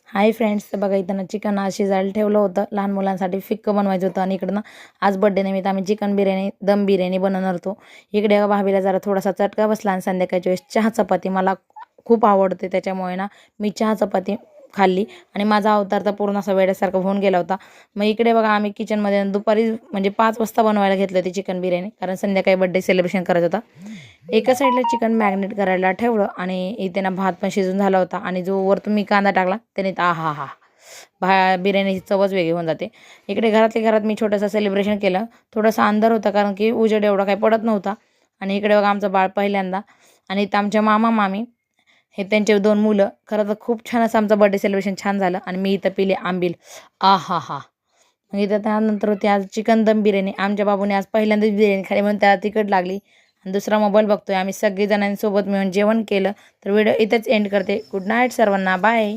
Hi friends, तर बघा इथं ना चिकन शिजायला ठेवलं होतं. लहान मुलांसाठी फिक्कं बनवायचं होतं आणि इकडं ना आज बर्थडे निमित्त आम्ही चिकन बिर्याणी दम बिर्याणी बनवणार होतो. इकडे भाभीला जरा थोडासा चटका बसला आणि संध्याकाळच्या वेळेस चहा चपाती मला खूप आवडते, त्याच्यामुळे ना मी चहा चपाती खाल्ली आणि माझा अवतार तर पूर्ण असा वेड्यासारखा होऊन गेला होता. मग इकडे बघा आम्ही किचनमध्ये दुपारी म्हणजे 5 वाजता बनवायला घेतलं होती चिकन बिर्याणी, कारण संध्याकाळी बर्थडे सेलिब्रेशन करायचं होता. एका साईडला चिकन मॅग्नेट करायला ठेवलं आणि इथे ना भात पण शिजून झाला होता आणि जो वरतून मी कांदा टाकला त्याने आहा बिर्याणीची चवच वेगळी होऊन जाते. इकडे घरातल्या घरात मी छोटंसं सेलिब्रेशन केलं. थोडासा अंधार होता कारण की उजेड एवढा काही पडत नव्हता. आणि इकडे बघा आमचं बाळ पहिल्यांदा आणि इथं आमच्या मामा मामी हे त्यांचे 2 मुलं. खरं तर खूप छान असं आमचं बर्थडे सेलिब्रेशन छान झालं आणि मी इथं पिले आंबील. आहाहा! मग इथं त्यानंतर होती आज चिकन दम बिर्याणी. आमच्या बाबूने आज पहिल्यांदाच बिर्याणी खाल्ली म्हणून त्याला तिखट लागली आणि दुसरा मोबाईल बघतोय. आम्ही सगळेजणांसोबत मिळून जेवण केलं. तर व्हिडिओ इथंच एंड करते. गुड नाईट सर्वांना. बाय.